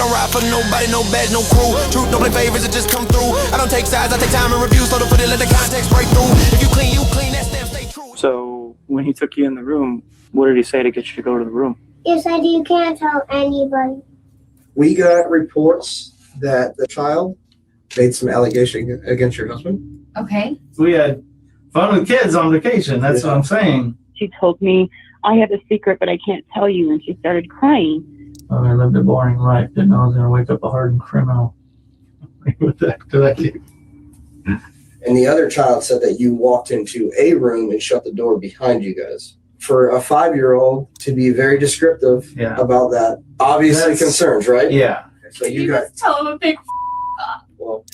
don't ride for nobody, no badge, no crew. Truth don't play favors, it just come through. I don't take sides, I take time and review. So to put it, let the context break through. If you clean, that stamp stay true. So when he took you in the room, what did he say to get you to go to the room? He said you can't tell anybody. We got reports that the child made some allegation against your husband. Okay. We had fun with kids on vacation. That's what I'm saying. She told me, I have a secret, but I can't tell you. And she started crying. I lived a boring life. Didn't know I was going to wake up a hardened criminal. What the heck did I do? And the other child said that you walked into a room and shut the door behind you guys. For a 5-year-old to be very descriptive about that, obviously concerns, right? Yeah. So you got tell him a big up. Well,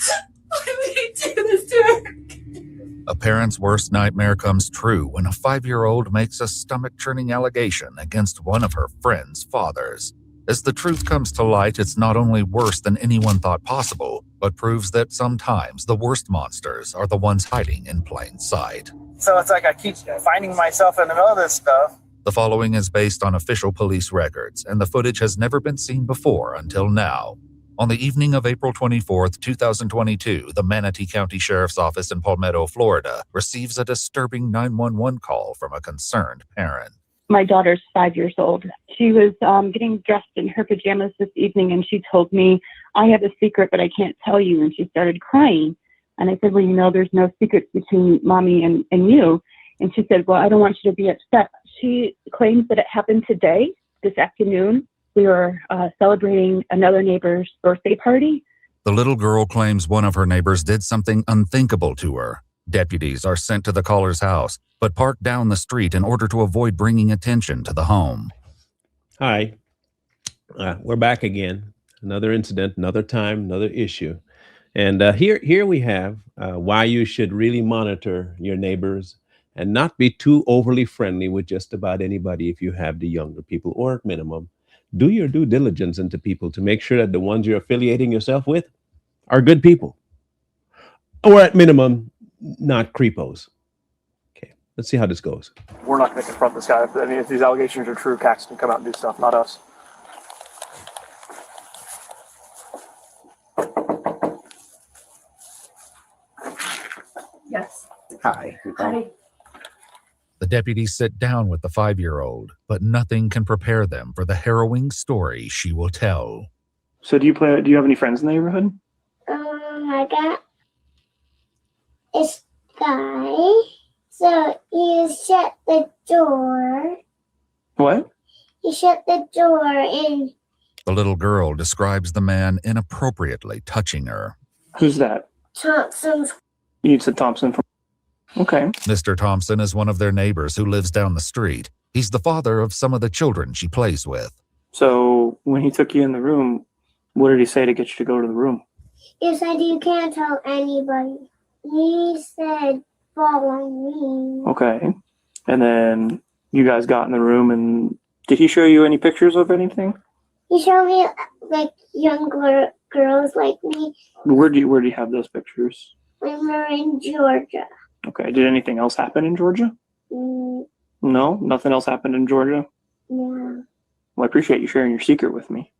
Why would he do this to her? A parent's worst nightmare comes true when a 5-year-old makes a stomach-churning allegation against one of her friend's fathers. As the truth comes to light, it's not only worse than anyone thought possible, but proves that sometimes the worst monsters are the ones hiding in plain sight. So it's like I keep finding myself in the middle of this stuff. The following is based on official police records, and the footage has never been seen before until now. On the evening of April 24th, 2022, the Manatee County Sheriff's Office in Palmetto, Florida, receives a disturbing 911 call from a concerned parent. My daughter's 5 years old. She was getting dressed in her pajamas this evening, and she told me, I have a secret, but I can't tell you. And she started crying. And I said, well, you know, there's no secrets between mommy and you. And she said, well, I don't want you to be upset. She claims that it happened today, this afternoon. We were celebrating another neighbor's birthday party. The little girl claims one of her neighbors did something unthinkable to her. Deputies are sent to the caller's house, but park down the street in order to avoid bringing attention to the home. Hi, we're back again. Another incident, another time, another issue. And here we have why you should really monitor your neighbors and not be too overly friendly with just about anybody if you have the younger people, or at minimum, do your due diligence into people to make sure that the ones you're affiliating yourself with are good people, or at minimum, not creepos. Okay, let's see how this goes. We're not going to confront this guy. I mean, if these allegations are true, Cax can come out and do stuff, not us. Yes. hi. Hi. The deputies sit down with the 5-year-old, but nothing can prepare them for the harrowing story she will tell. So do you have any friends in the neighborhood? I got this guy. So he shut the door. What? He shut the door and The little girl describes the man inappropriately touching her. Who's that? Thompson. You said Thompson from... Okay. Mr. Thompson is one of their neighbors who lives down the street. He's the father of some of the children she plays with. So when he took you in the room, what did he say to get you to go to the room? He said you can't tell anybody. He said follow me. Okay. And then you guys got in the room, and did he show you any pictures of anything? He showed me like younger girls like me Where do you have those pictures? when we were in Georgia. Okay. Did anything else happen in Georgia? Mm, No? Nothing else happened in Georgia? yeah. Well, I appreciate you sharing your secret with me.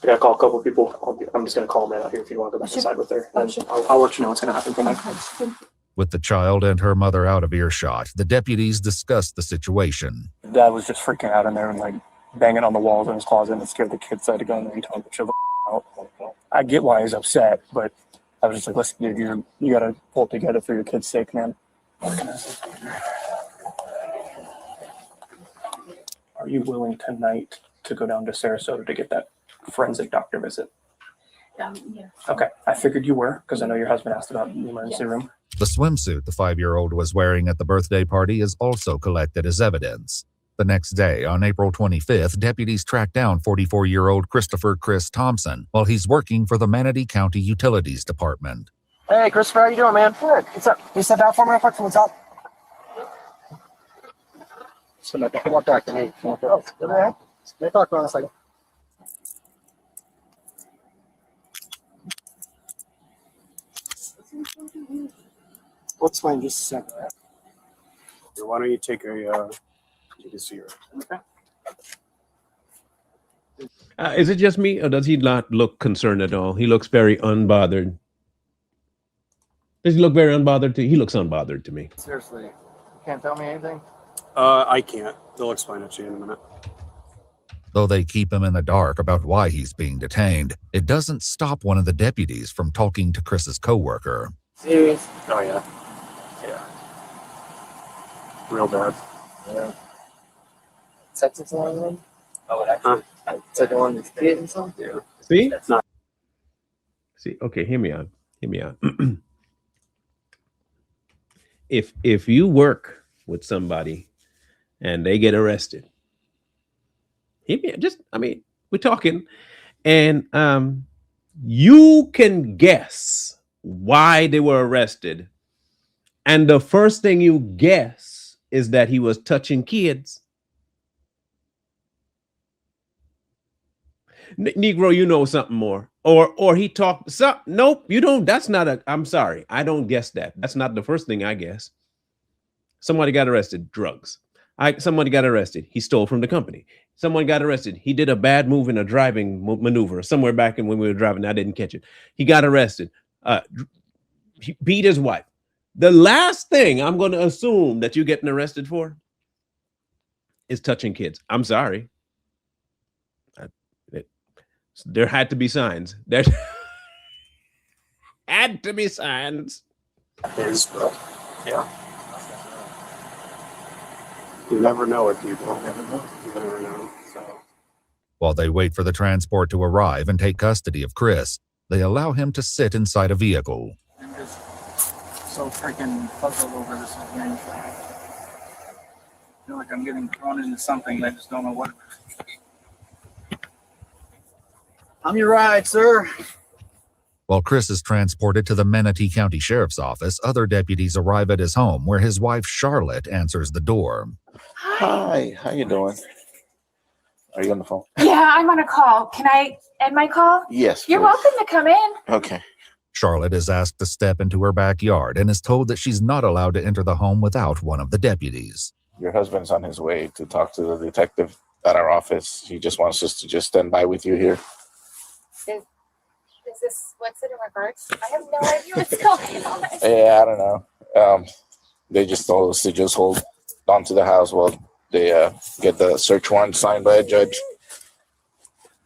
I gotta call a couple people. I'm just gonna call them right out here if you want to go back inside with her. And I'll let you know what's gonna happen from there. With the child and her mother out of earshot, the deputies discuss the situation. Dad was just freaking out in there and like banging on the walls in his closet, and it scared the kids. So I had to go in there and tell him to chill the out. I get why he's upset, but I was just like, listen, dude, you gotta pull it together for your kid's sake, man. Are you willing tonight to go down to Sarasota to get that forensic doctor visit? Yeah. Okay, I figured you were, because I know your husband asked about the emergency room. The swimsuit the 5-year-old was wearing at the birthday party is also collected as evidence. The next day, on April 25th, deputies tracked down 44-year-old Chris Thompson while he's working for the Manatee County Utilities Department. Hey, Christopher, how you doing, man? Good. What's up? Can you step out for me real quick from the top? So let me walk back to me. Oh, good man. Let me talk for a second. We'll explain just a second. Why don't you take a seat? Okay. Is it just me, or does he not look concerned at all? He looks very unbothered. Does he look very unbothered to you? He looks unbothered to me. Seriously, you can't tell me anything? I can't. They'll explain it to you in a minute. Though they keep him in the dark about why he's being detained, it doesn't stop one of the deputies from talking to Chris's coworker. Serious? Oh, yeah. Yeah. Real bad. Yeah. Sepsis on them? Oh, it actually. Took on his kid and something? Yeah. See? That's not. See, okay, hear me out. Hear me out. If you work with somebody and they get arrested, hear me out. We're talking, and you can guess why they were arrested, and the first thing you guess is that he was touching kids. Negro, you know something more. Or he talked some. Nope, you don't. That's not a. I'm sorry, I don't guess that. That's not the first thing I guess. Somebody got arrested. Drugs. Somebody got arrested. He stole from the company. Someone got arrested. He did a bad move in a driving maneuver somewhere back in when we were driving. I didn't catch it. He got arrested. He beat his wife. The last thing I'm going to assume that you're getting arrested for is touching kids. I'm sorry. There had to be signs. There had to be signs. Yeah. You never know with people. You never know. So. While they wait for the transport to arrive and take custody of Chris, they allow him to sit inside a vehicle. I'm just so freaking puzzled over this whole thing. I feel like I'm getting thrown into something and I just don't know what. I'm your ride, sir. While Chris is transported to the Manatee County Sheriff's Office, other deputies arrive at his home where his wife Charlotte answers the door. Hi, how you doing? Are you on the phone? Yeah, I'm on a call. Can I end my call? Yes. You're please. welcome to come in. Okay. Charlotte is asked to step into her backyard and is told that she's not allowed to enter the home without one of the deputies. Your husband's on his way to talk to the detective at our office. He just wants us to just stand by with you here. Is this what's it in regards? I have no idea what's going on. Yeah, I don't know. They just told us to just hold on to the house while they get the search warrant signed by a judge.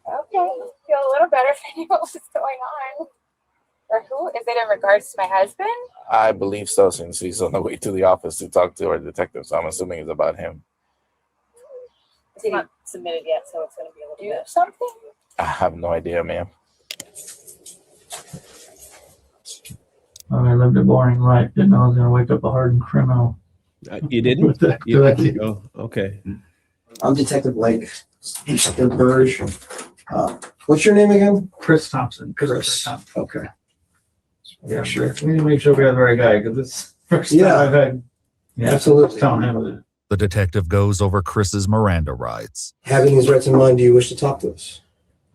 Okay, feel a little better if I knew what was going on. Or who? Is it in regards to my husband? I believe so, since he's on the way to the office to talk to our detective. So I'm assuming it's about him. It's not submitted yet, so it's going to be a little bit. Something? I have no idea, ma'am. I lived a boring life. Didn't know I was going to wake up a hardened criminal. You didn't? Oh, okay. I'm Detective Blake. Burge. What's your name again? Chris Thompson. Chris. Okay. Yeah, sure. We need to make sure we have the right guy because it's first time I've had. Yeah, absolutely. Telling him. The detective goes over Chris's Miranda rights. Having these rights in mind, do you wish to talk to us?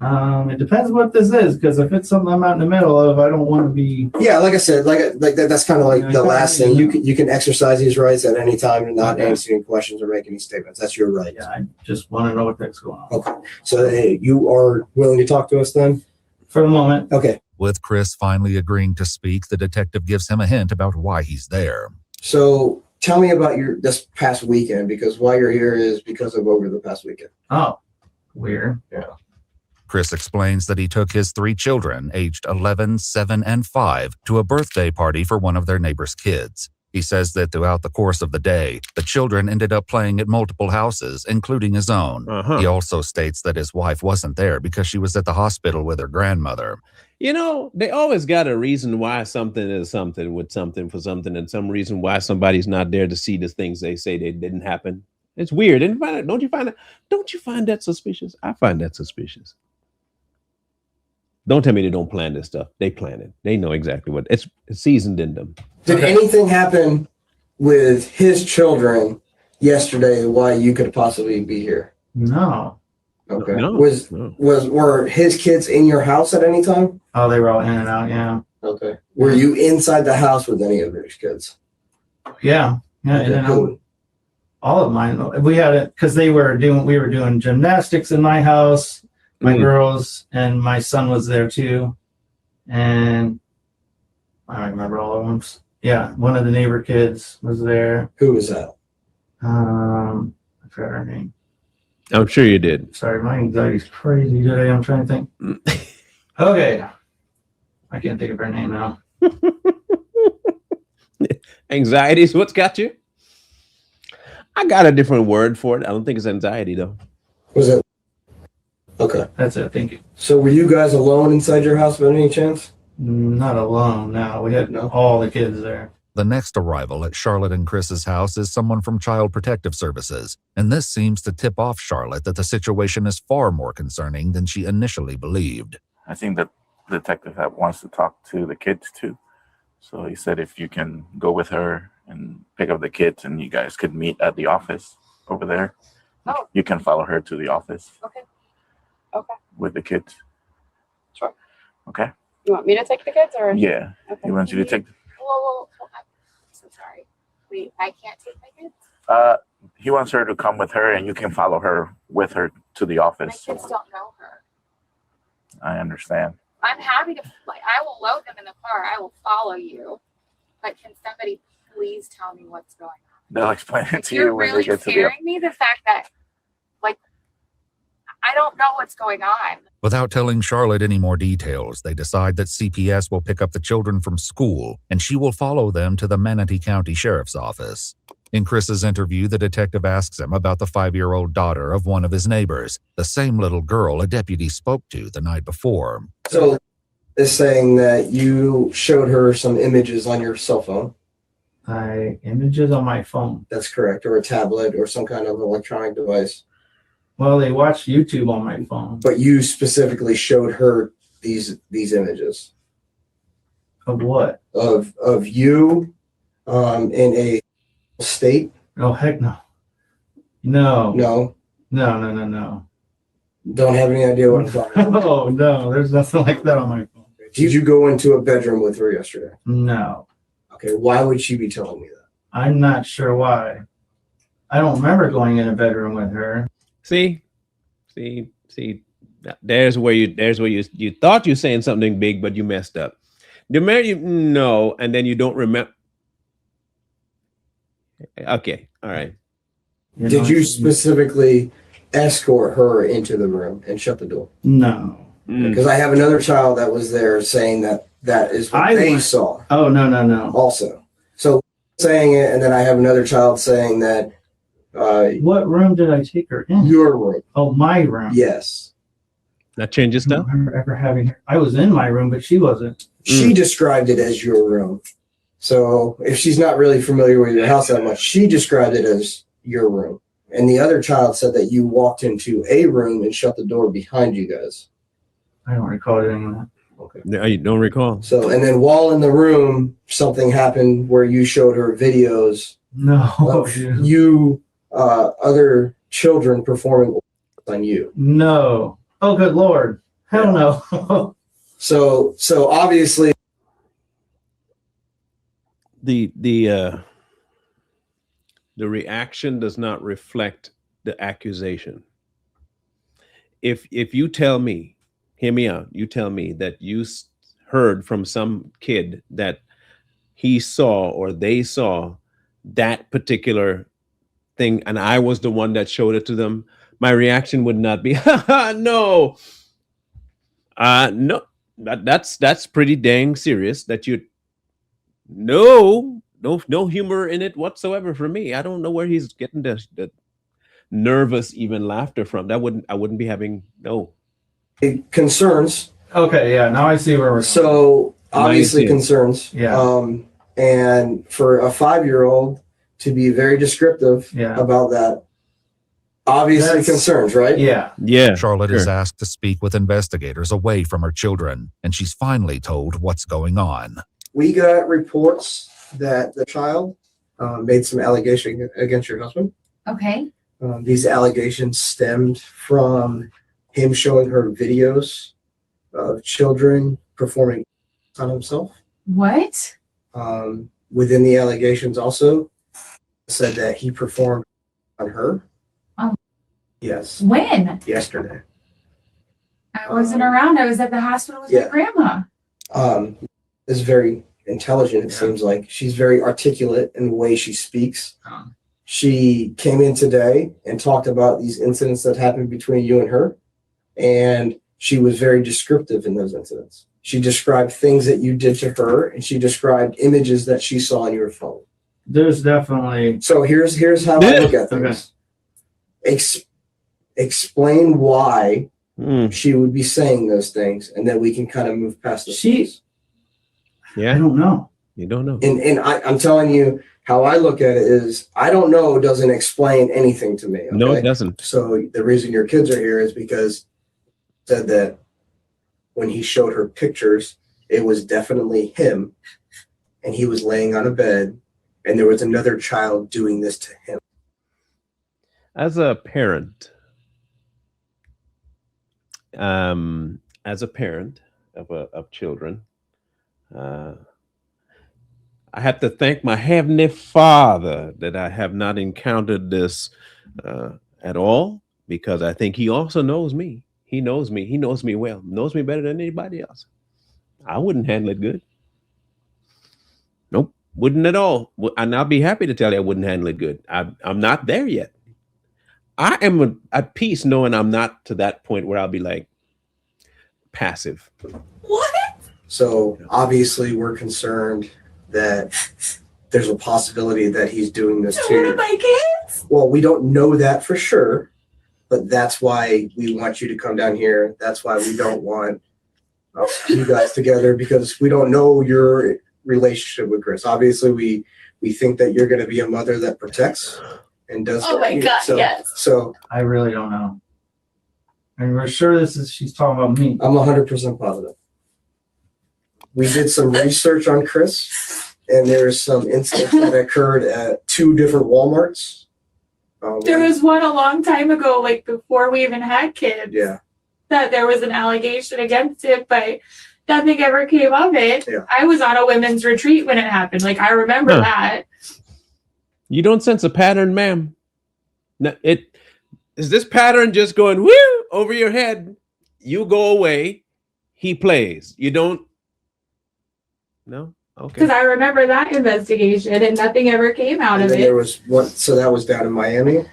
It depends what this is, because if it's something I'm out in the middle of, I don't want to be. Yeah, like I said, like that. That's kind of like the last thing. You can exercise these rights at any time and not answer any questions or make any statements. That's your right. Yeah, I just want to know what that's going on. Okay. So you are willing to talk to us then? For the moment. Okay. With Chris finally agreeing to speak, the detective gives him a hint about why he's there. So tell me about this past weekend, because why you're here is because of over the past weekend. Oh, weird. Yeah. Chris explains that he took his 3 children, aged 11, 7, and 5, to a birthday party for one of their neighbor's kids. He says that throughout the course of the day, the children ended up playing at multiple houses, including his own. He also states that his wife wasn't there because she was at the hospital with her grandmother. You know, they always got a reason why something is something with something for something, and some reason why somebody's not there to see the things they say they didn't happen. It's weird. Don't you find that suspicious? I find that suspicious. Don't tell me they don't plan this stuff. They plan it. They know exactly what it's seasoned in them. Did anything happen with his children yesterday why you could possibly be here? No. Okay. No. Were his kids in your house at any time? Oh, they were all in and out. Yeah. Okay. Were you inside the house with any of his kids? Yeah. Yeah. Okay, And cool. all of mine. We had it because we were doing gymnastics in my house. my girls, and my son was there too. And I don't remember all of them. Yeah, one of the neighbor kids was there. Who was that? I forgot her name. I'm sure you did. Sorry, my anxiety's crazy today. I'm trying to think. Okay. I can't think of her name now. Anxieties, what's got you? I got a different word for it. I don't think it's anxiety though. Was it? Okay. That's it. Thank you. So were you guys alone inside your house by any chance? Not alone. No, we had all the kids there. The next arrival at Charlotte and Chris's house is someone from Child Protective Services, and this seems to tip off Charlotte that the situation is far more concerning than she initially believed. I think that the detective wants to talk to the kids too. So he said if you can go with her and pick up the kids and you guys could meet at the office over there. Oh. You can follow her to the office. Okay. Okay. With the kids. Sure. Okay. You want me to take the kids or? Yeah. Okay. He wants you to take. Whoa, I'm so sorry. Wait, I can't take my kids? He wants her to come with her and you can follow her with her to the office. My kids don't know her. I understand. I'm happy to, I will load them in the car. I will follow you. But can somebody please tell me what's going on? They'll explain it to You're you when really they get to the. scaring me, the fact that, I don't know what's going on. Without telling Charlotte any more details, they decide that CPS will pick up the children from school and she will follow them to the Manatee County Sheriff's Office. In Chris's interview, the detective asks him about the 5-year-old daughter of one of his neighbors, the same little girl a deputy spoke to the night before. So is saying that you showed her some images on your cell phone. Images on my phone. That's correct, or a tablet or some kind of electronic device. Well, they watch YouTube on my phone. But you specifically showed her these images. Of what? Of you in a state. Oh, heck no. No. No. No. Don't have any idea what I'm talking about. Oh, no. There's nothing like that on my phone. Did you go into a bedroom with her yesterday? No. Okay, why would she be telling me that? I'm not sure why. I don't remember going in a bedroom with her. See, there's where you thought you were saying something big, but you messed up. No, and then you don't remember. Okay, all right. Did you specifically escort her into the room and shut the door? No. Because I have another child that was there saying that is what they saw. Oh, no. Also. So saying it, and then I have another child saying that. What room did I take her in? Your room. Oh, my room. Yes. That changes stuff. I don't remember ever having her. I was in my room, but she wasn't. She described it as your room. So if she's not really familiar with your house that much, she described it as your room. And the other child said that you walked into a room and shut the door behind you guys. I don't recall doing that. Okay. You don't recall. So, and then while in the room, something happened where you showed her videos of you, other children performing on you. No. Oh, good Lord. Hell no. So obviously the reaction does not reflect the accusation. If you tell me, hear me out, you tell me that you heard from some kid that he saw or they saw that particular thing and I was the one that showed it to them, my reaction would not be, no. No, that's pretty dang serious that you, no humor in it whatsoever for me. I don't know where he's getting the nervous even laughter from. I wouldn't be having no concerns. Okay, yeah, now I see where we're so obviously concerns. Yeah. And for a 5-year-old to be very descriptive about that, obviously concerns, right? Yeah. Charlotte is asked to speak with investigators away from her children, and she's finally told what's going on. We got reports that the child made some allegation against your husband. Okay. These allegations stemmed from him showing her videos of children performing on himself. What? Within the allegations also said that he performed on her. Oh. Yes. When? Yesterday. I wasn't around. I was at the hospital with my grandma. Is very intelligent. It seems like she's very articulate in the way she speaks. She came in today and talked about these incidents that happened between you and her, and she was very descriptive in those incidents. She described things that you did to her, and she described images that she saw on your phone. There's definitely. So here's how I look at things. Explain why she would be saying those things, and then we can kind of move past the. I don't know. You don't know. And I'm telling you how I look at it is I don't know doesn't explain anything to me. Okay? No, it doesn't. So the reason your kids are here is because said that when he showed her pictures, it was definitely him, and he was laying on a bed, and there was another child doing this to him. As a parent, of children, I have to thank my Heavenly Father that I have not encountered this at all, because I think He also knows me. He knows me. He knows me well. Knows me better than anybody else. I wouldn't handle it good. Nope, wouldn't at all. And I'll be happy to tell you I wouldn't handle it good. I'm not there yet. I am at peace knowing I'm not to that point where I'll be like passive. What? So obviously we're concerned that there's a possibility that he's doing this to one of my kids? Well, we don't know that for sure, but that's why we want you to come down here. That's why we don't want you guys together, because we don't know your relationship with Chris. Obviously, we think that you're going to be a mother that protects and does. Oh my God, yes. So I really don't know. And we're sure she's talking about me. I'm 100% positive. We did some research on Chris, and there's some incidents that occurred at 2 different Walmarts. There was one a long time ago, like before we even had kids. Yeah. That there was an allegation against it, but nothing ever came of it. Yeah. I was on a women's retreat when it happened. Like, I remember that. You don't sense a pattern, ma'am. No, is this pattern just going whoo over your head? You go away, he plays. You don't. No? Okay. Because I remember that investigation and nothing ever came out of it. There was one, so that was down in Miami.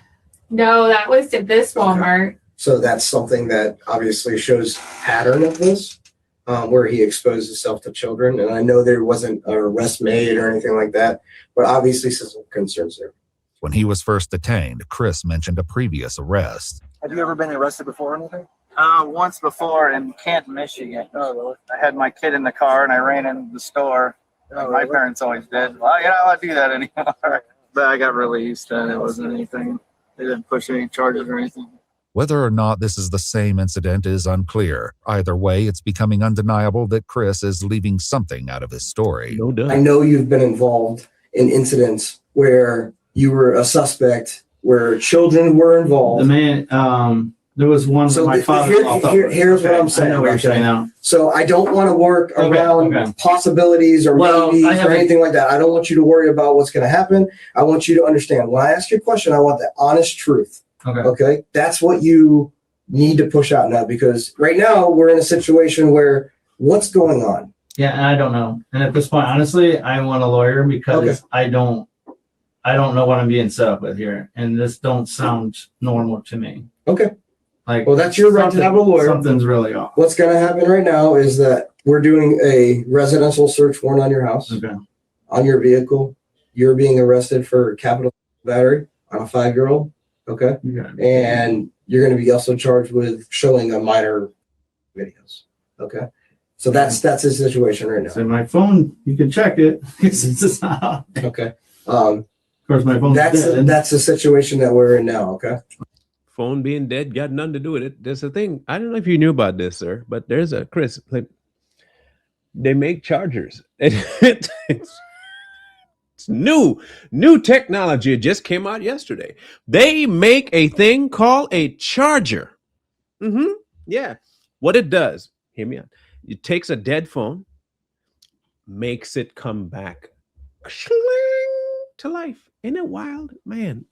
No, that was at this Walmart. So that's something that obviously shows pattern of this, where he exposed himself to children. And I know there wasn't an arrest made or anything like that, but obviously some concerns there. When he was first detained, Chris mentioned a previous arrest. Have you ever been arrested before or anything? Once before in Canton, Michigan. Oh, really? I had my kid in the car and I ran into the store. My parents always did. Well, you're not allowed to do that anymore. But I got released and it wasn't anything. They didn't push any charges or anything. Whether or not this is the same incident is unclear. Either way, it's becoming undeniable that Chris is leaving something out of his story. No doubt. I know you've been involved in incidents where you were a suspect, where children were involved. The man, there was one. So my father. Here's what I'm saying. I know what you're saying now. So I don't want to work around possibilities or maybes or anything like that. I don't want you to worry about what's going to happen. I want you to understand. When I ask you a question, I want the honest truth. Okay. That's what you need to push out now, because right now we're in a situation where what's going on? Yeah, and I don't know. And at this point, honestly, I want a lawyer because I don't know what I'm being set up with here, and this don't sound normal to me. Okay. Like, well, that's your right to have a lawyer. Something's really off. What's going to happen right now is that we're doing a residential search warrant on your house, on your vehicle. You're being arrested for capital battery on a 5-year-old. Okay. And you're going to be also charged with showing a minor videos. Okay. So that's his situation right now. So my phone, you can check it. It's not. Okay. Of course, my phone. That's the situation that we're in now. Okay. Phone being dead got nothing to do with it. There's a thing. I don't know if you knew about this, sir, but there's a Chris. Like, they make chargers. It's new technology. It just came out yesterday. They make a thing called a charger. Yeah. What it does, hear me out. It takes a dead phone, makes it come back to life. Isn't it wild? Man,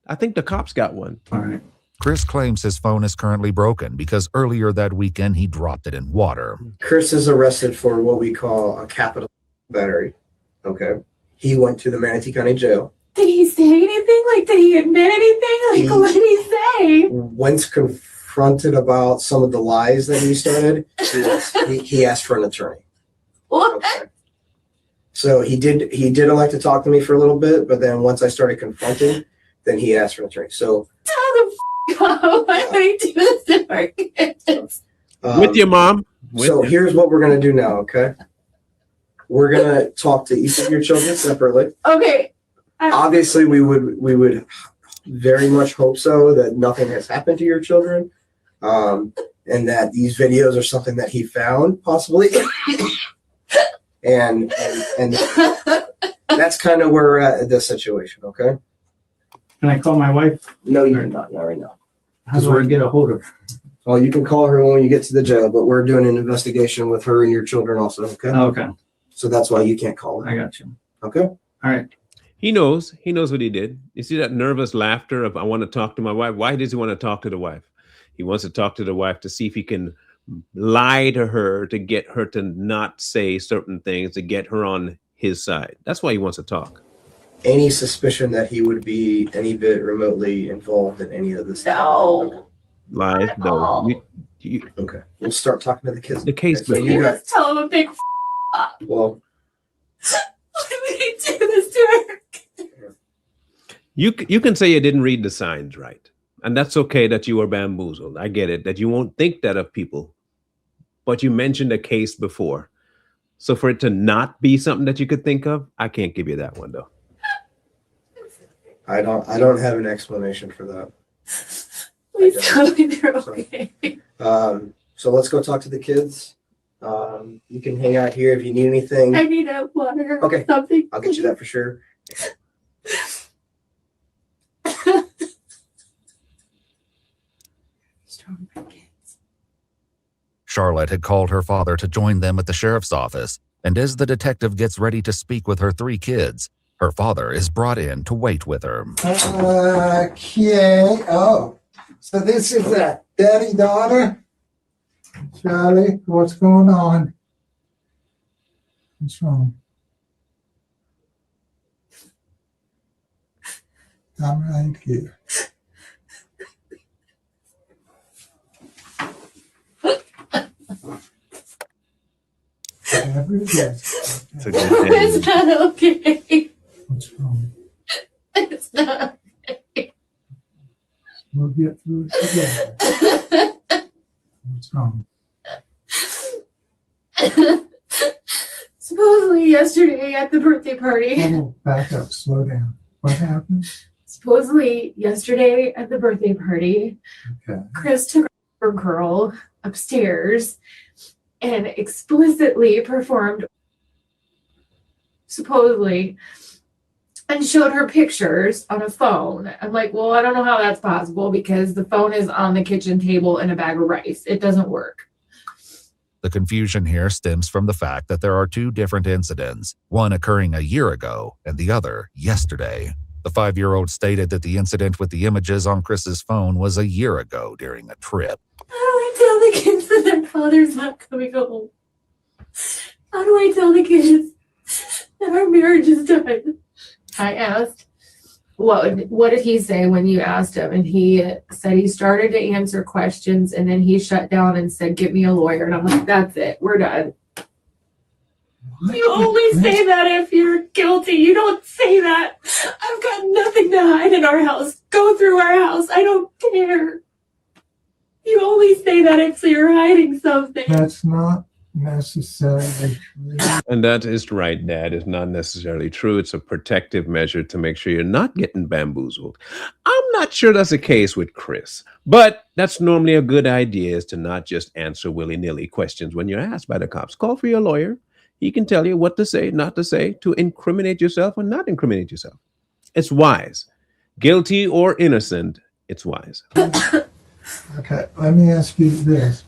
I think the cops got one. All right. Chris claims his phone is currently broken because earlier that weekend he dropped it in water. Chris is arrested for what we call a capital battery. Okay. He went to the Manatee County Jail. Did he say anything? Like, did he admit anything? Like, what did he say? Once confronted about some of the lies that he started, he asked for an attorney. What? Okay. So he did elect to talk to me for a little bit, but then once I started confronting, then he asked for an attorney. So Tell the why would he do this to our kids? With your mom. Here's what we're gonna do now, okay? We're gonna talk to each of your children separately. Okay. Obviously, we would very much hope so that nothing has happened to your children, and that these videos are something that he found possibly, and that's kind of where we're at this situation. Okay. Can I call my wife? No, you're not right now. How do I get a hold of her? Well, you can call her when you get to the jail, but we're doing an investigation with her and your children also. Okay. Okay. So that's why you can't call her. I got you. Okay. All right. He knows what he did. You see that nervous laughter of, I want to talk to my wife. Why does he want to talk to the wife? He wants to talk to the wife to see if he can lie to her to get her to not say certain things, to get her on his side. That's why he wants to talk. Any suspicion that he would be any bit remotely involved in any of this? No. Lies? No. Okay. We'll start talking to the kids. The case. Okay, so you got, Tell him a big up. well, Why would he do this to her? You can say you didn't read the signs right. And that's okay that you were bamboozled. I get it, that you won't think that of people. But you mentioned a case before. So for it to not be something that you could think of, I can't give you that one, though. I don't have an explanation for that. Please tell me they're okay. So let's go talk to the kids. You can hang out here if you need anything. I need a water. Okay. Something. I'll get you that for sure. Charlotte had called her father to join them at the sheriff's office, and as the detective gets ready to speak with her 3 kids, her father is brought in to wait with her. Okay. Oh, so this is a daddy-daughter? Charlie, what's going on? What's wrong? I'm right here. Whatever it is. It's a good thing. It's not okay. What's wrong? It's not okay. We'll get through it together. What's wrong? Supposedly yesterday at the birthday party. Oh, back up, slow down. What happened? Supposedly yesterday at the birthday party, Okay. Chris took her girl upstairs and explicitly performed, supposedly, and showed her pictures on a phone. I'm like, well, I don't know how that's possible because the phone is on the kitchen table in a bag of rice. It doesn't work. The confusion here stems from the fact that there are 2 different incidents, one occurring a year ago and the other yesterday. The 5-year-old stated that the incident with the images on Chris's phone was a year ago during a trip. How do I tell the kids that their father's not coming home? How do I tell the kids that our marriage is done? I asked, what did he say when you asked him? And he said he started to answer questions and then he shut down and said, get me a lawyer. And I'm like, that's it. We're done. You only say that if you're guilty. You don't say that. I've got nothing to hide in our house. Go through our house. I don't care. You only say that if you're hiding something. That's not necessarily true. And that is right, Dad. It's not necessarily true. It's a protective measure to make sure you're not getting bamboozled. I'm not sure that's the case with Chris, but that's normally a good idea, is to not just answer willy-nilly questions when you're asked by the cops. Call for your lawyer. He can tell you what to say, not to say, to incriminate yourself or not incriminate yourself. It's wise. Guilty or innocent, it's wise. Okay, let me ask you this.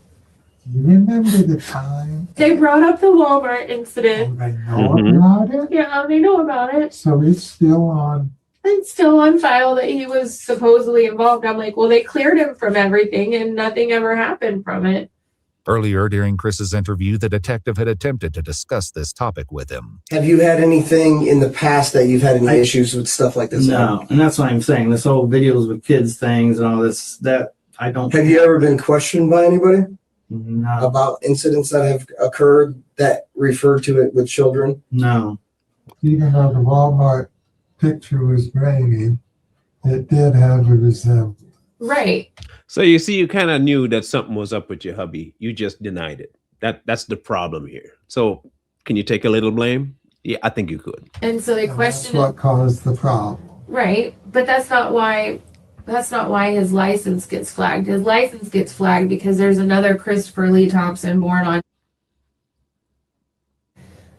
Do you remember the time? They brought up the Walmart incident. They know about it? Yeah, they know about it. So it's still on it's still on file that he was supposedly involved. I'm like, well, they cleared him from everything and nothing ever happened from it. Earlier during Chris's interview, the detective had attempted to discuss this topic with him. Have you had anything in the past that you've had any issues with stuff like this? No, and that's what I'm saying. This whole videos with kids things and all this, that I don't. Have you ever been questioned by anybody No. about incidents that have occurred that refer to it with children? No. Even though the Walmart picture was grainy, it did have a resemblance. Right. So you see, you kind of knew that something was up with your hubby. You just denied it. That's the problem here. So can you take a little blame? Yeah, I think you could. And so they That's questioned what caused the problem. right, but that's not why his license gets flagged. His license gets flagged because there's another Christopher Lee Thompson born on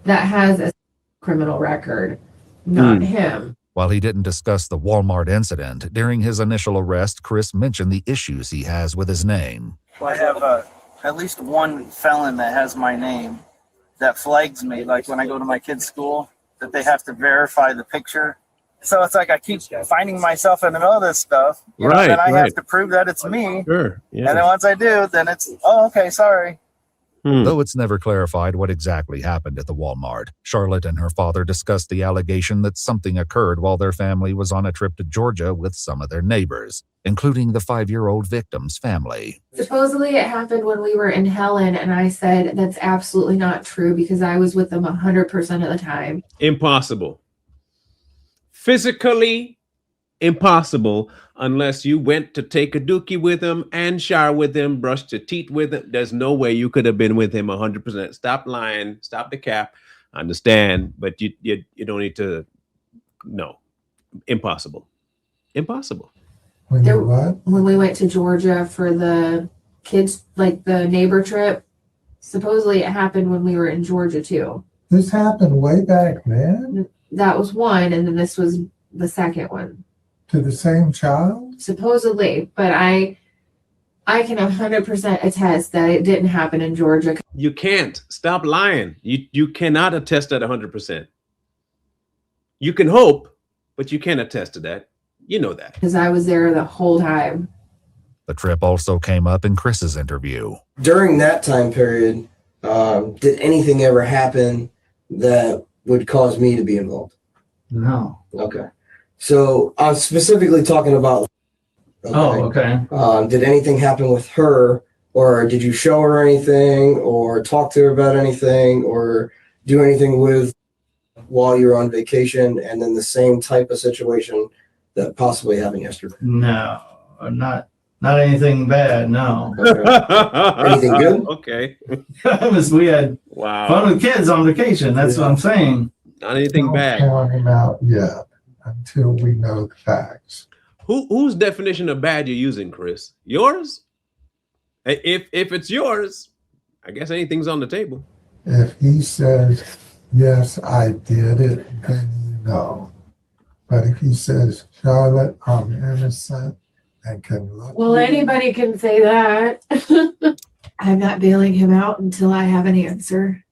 that has a criminal record, not him. While he didn't discuss the Walmart incident, during his initial arrest, Chris mentioned the issues he has with his name. I have at least one felon that has my name that flags me, like when I go to my kid's school, that they have to verify the picture. So it's like I keep finding myself in the middle of this stuff. You know, then I have to prove that it's me. Sure. Yeah. And then once I do, then it's, oh, okay, sorry. Though it's never clarified what exactly happened at the Walmart, Charlotte and her father discussed the allegation that something occurred while their family was on a trip to Georgia with some of their neighbors, including the 5-year-old victim's family. Supposedly it happened when we were in Helen, and I said that's absolutely not true because I was with them 100% of the time. Impossible. Physically impossible unless you went to take a dookie with him and shower with him, brushed your teeth with him. There's no way you could have been with him 100%. Stop lying. Stop the cap. I understand, but you don't need to. No, impossible. Impossible. When you what? When we went to Georgia for the kids, like the neighbor trip, supposedly it happened when we were in Georgia too. This happened way back then That was one, and then this was the second one. to the same child? Supposedly, but I can 100% attest that it didn't happen in Georgia. You can't. Stop lying. You cannot attest at 100%. You can hope, but you can't attest to that. You know that. Because I was there the whole time. The trip also came up in Chris's interview. During that time period, did anything ever happen that would cause me to be involved? No. Okay. So I'm specifically talking about. Oh, okay. Did anything happen with her, or did you show her anything, or talk to her about anything, or do anything with while you're on vacation, and then the same type of situation that possibly happened yesterday? No, not anything bad. No. Okay. Anything good? Okay. We had Wow. fun with kids on vacation. That's what I'm saying. Not anything Don't bad. count him out yet until we know the facts. Whose definition of bad you're using, Chris? Yours? If it's yours, I guess anything's on the table. If he says, yes, I did it, then you know. But if he says, Charlotte, I'm innocent and can look. Well, anybody can say that. I'm not bailing him out until I have an answer.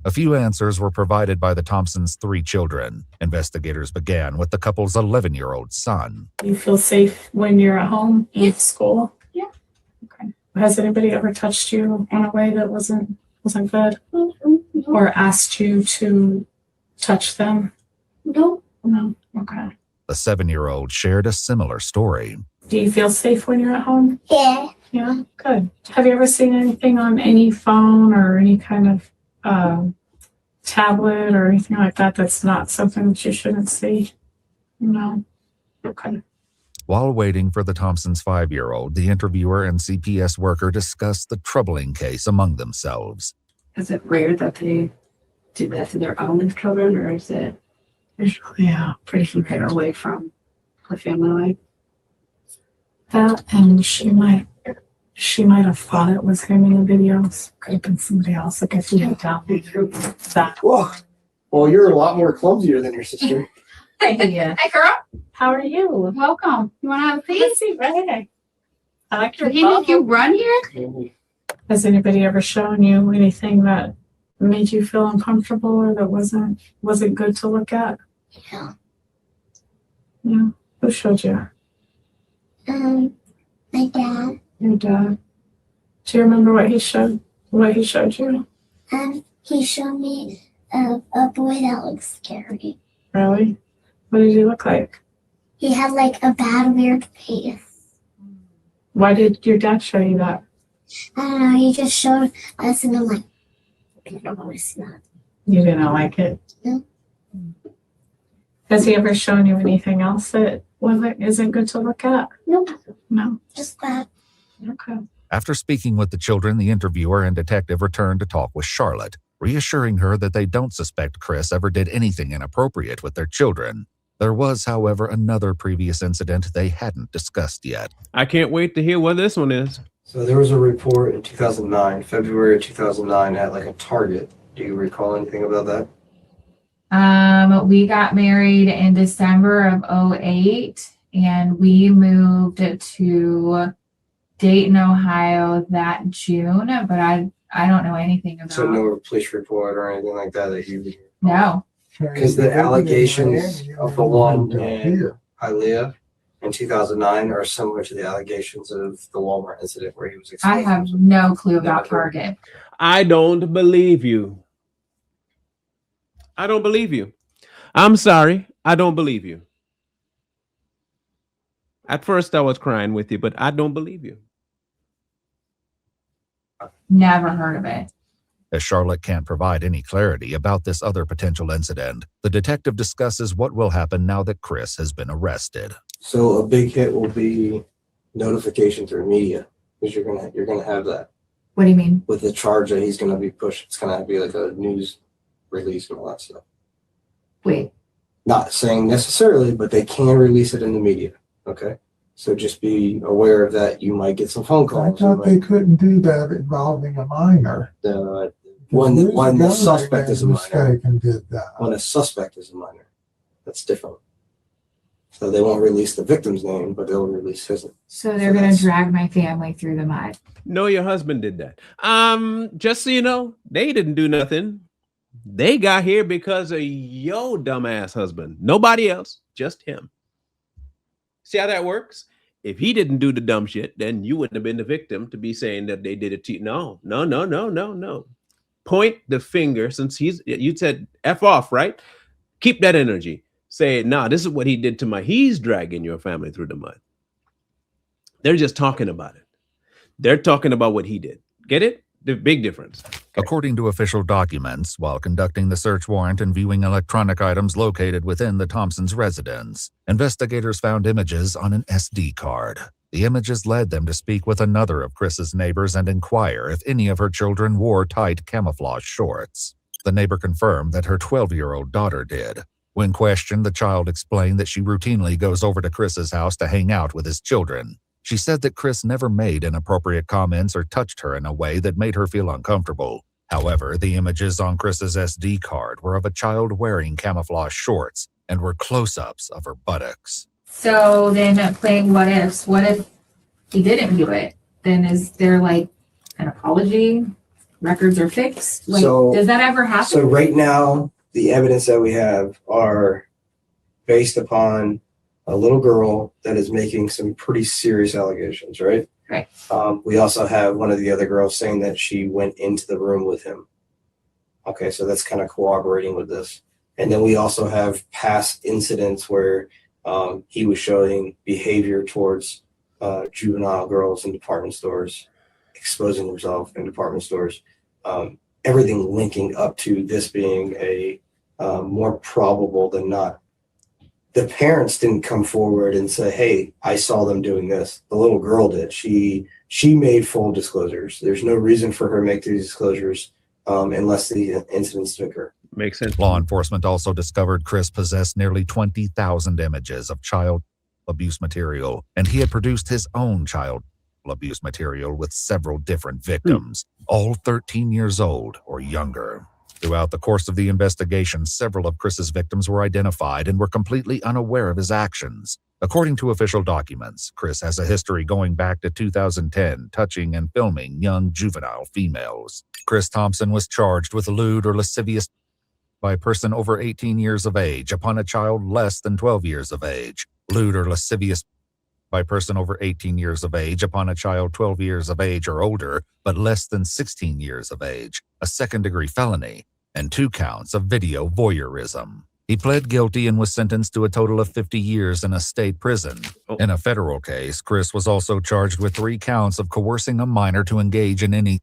A few answers were provided by the Thompsons' 3 children. Investigators began with the couple's 11-year-old son. You feel safe when you're at home in school? Yeah. Okay. Has anybody ever touched you in a way that wasn't good? Or asked you to touch them? No. No. Okay. The 7-year-old shared a similar story. Do you feel safe when you're at home? Yeah. Yeah. Good. Have you ever seen anything on any phone or any kind of tablet or anything like that that's not something that you shouldn't see? No. Okay. While waiting for the Thompsons' 5-year-old, the interviewer and CPS worker discussed the troubling case among themselves. Is it rare that they do that to their own children, or is it usually pretty far away from the family life? That, and she might have thought it was him in the videos. Could have been somebody else. Like if you had down through that. Whoa. Well, you're a lot more clumsier than your sister. Yeah. Hi, girl. How are you? Welcome. You want to have a seat? See, right. I like your Did he make you run here? Has anybody ever shown you anything that made you feel uncomfortable or that wasn't good to look at? Yeah. Yeah. Who showed you? My dad. Your dad. Do you remember what he showed? What he showed you? He showed me a boy that looked scary. Really? What did he look like? He had like a bad, weird face. Why did your dad show you that? I don't know. He just showed us, and I'm like, I don't want to see that. You didn't like it? No. Has he ever shown you anything else that isn't good to look at? Nope. No. Just that. Okay. After speaking with the children, the interviewer and detective returned to talk with Charlotte, reassuring her that they don't suspect Chris ever did anything inappropriate with their children. There was, however, another previous incident they hadn't discussed yet. I can't wait to hear what this one is. So there was a report in 2009, February of 2009, at like a Target. Do you recall anything about that? We got married in December of 2008, and we moved to Dayton, Ohio that June, but I don't know anything about. So no police report or anything like that that you. No. Because the allegations of the one in Hialeah in 2009 are similar to the allegations of the Walmart incident where he was I exposed. have no clue about Target. I don't believe you. I don't believe you. I'm sorry. I don't believe you. At first I was crying with you, but I don't believe you. Never heard of it. As Charlotte can't provide any clarity about this other potential incident, the detective discusses what will happen now that Chris has been arrested. So a big hit will be notification through media, because you're gonna have that. What do you mean? With the charge that he's gonna be pushed, it's gonna be like a news release and all that stuff. Wait. Not saying necessarily, but they can release it in the media. Okay. So just be aware of that. You might get some phone I calls. thought they couldn't do that involving a minor. When the suspect is a minor. Mistaken did that. When a suspect is a minor, that's different. So they won't release the victim's name, but they'll release his. So they're going to drag my family through the mud. No, your husband did that. Just so you know, they didn't do nothing. They got here because of your dumbass husband. Nobody else, just him. See how that works? If he didn't do the dumb shit, then you wouldn't have been the victim to be saying that they did it to you. No. Point the finger, since you said F off, right? Keep that energy. Say, nah, this is what he did to he's dragging your family through the mud. They're just talking about it. They're talking about what he did. Get it? The big difference. According to official documents, while conducting the search warrant and viewing electronic items located within the Thompsons' residence, investigators found images on an SD card. The images led them to speak with another of Chris's neighbors and inquire if any of her children wore tight camouflage shorts. The neighbor confirmed that her 12-year-old daughter did. When questioned, the child explained that she routinely goes over to Chris's house to hang out with his children. She said that Chris never made inappropriate comments or touched her in a way that made her feel uncomfortable. However, the images on Chris's SD card were of a child wearing camouflage shorts and were close-ups of her buttocks. So then playing what ifs, what if he didn't do it? Then is there like an apology? Records are fixed? Like, does that ever happen? So right now, the evidence that we have are based upon a little girl that is making some pretty serious allegations, right? Right. We also have one of the other girls saying that she went into the room with him. Okay, so that's kind of cooperating with this. And then we also have past incidents where he was showing behavior towards juvenile girls in department stores, exposing himself in department stores. Everything linking up to this being a more probable than not. The parents didn't come forward and say, hey, I saw them doing this. The little girl did. She made full disclosures. There's no reason for her to make these disclosures unless the incidents occur. Makes sense. Law enforcement also discovered Chris possessed nearly 20,000 images of child abuse material, and he had produced his own child abuse material with several different victims, all 13 years old or younger. Throughout the course of the investigation, several of Chris's victims were identified and were completely unaware of his actions. According to official documents, Chris has a history going back to 2010, touching and filming young juvenile females. Chris Thompson was charged with lewd or lascivious by a person over 18 years of age upon a child less than 12 years of age. lewd or lascivious by a person over 18 years of age upon a child 12 years of age or older, but less than 16 years of age, a second-degree felony, and 2 counts of video voyeurism. He pled guilty and was sentenced to a total of 50 years in a state prison. In a federal case, Chris was also charged with 3 counts of coercing a minor to engage in any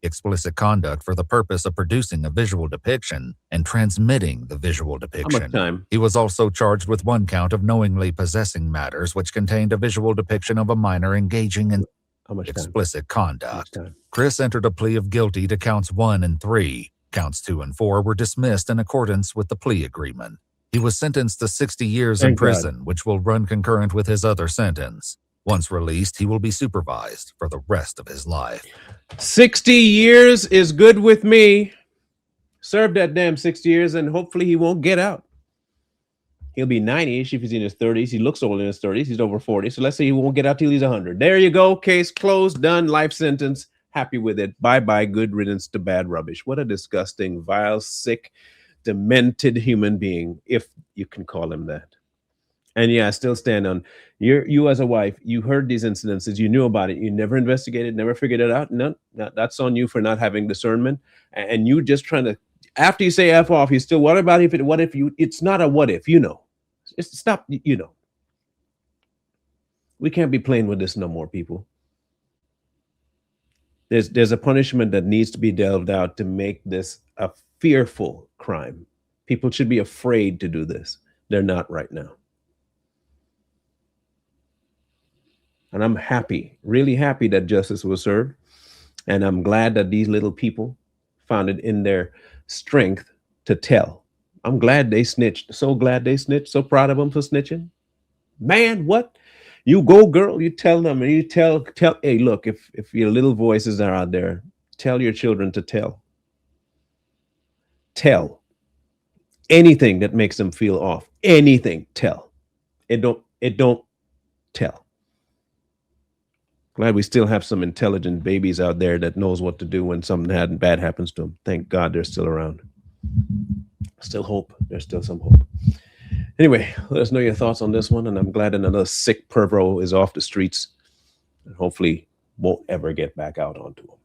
explicit conduct for the purpose of producing a visual depiction and transmitting the visual depiction. How much time? He was also charged with 1 count of knowingly possessing matters which contained a visual depiction of a minor engaging in explicit conduct. Chris entered a plea of guilty to counts 1 and 3. Counts 2 and 4 were dismissed in accordance with the plea agreement. He was sentenced to 60 years in prison, which will run concurrent with his other sentence. Once released, he will be supervised for the rest of his life. 60 years is good with me. Serve that damn 60 years and hopefully he won't get out. He'll be 90-ish if he's in his 30s. He looks old in his 30s. He's over 40. So let's say he won't get out till he's 100. There you go. Case closed, done, life sentence. Happy with it. Bye-bye. Good riddance to bad rubbish. What a disgusting, vile, sick, demented human being, if you can call him that. And yeah, I still stand on you as a wife. You heard these incidences. You knew about it. You never investigated, never figured it out. No, that's on you for not having discernment. And you just trying to, after you say F off, you still, what about if it, what if you, it's not a what if, you know. Just stop, you know. We can't be playing with this no more, people. There's a punishment that needs to be delved out to make this a fearful crime. People should be afraid to do this. They're not right now. And I'm happy, really happy that justice was served. And I'm glad that these little people found it in their strength to tell. I'm glad they snitched. So glad they snitched. So proud of them for snitching. Man, what? You go, girl, you tell them and you tell, hey, look, if your little voices are out there, tell your children to tell. Tell. Anything that makes them feel off. Anything, tell. It don't tell. Glad we still have some intelligent babies out there that knows what to do when something bad happens to them. Thank God they're still around. Still hope. There's still some hope. Anyway, let us know your thoughts on this one. And I'm glad another sick pervert is off the streets and hopefully won't ever get back out onto them.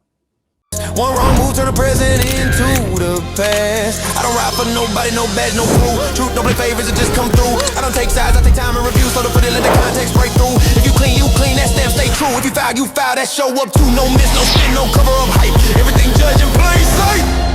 One wrong move turn the present into the past. I don't ride for nobody, no badge, no crew. Truth don't play favorites, it just come through. I don't take sides, I take time and review. So to put it, let the context break through. If you clean, that stamp stay true. If you foul, that show up too. No miss, no spin, no cover up hype. Everything judged in plain sight.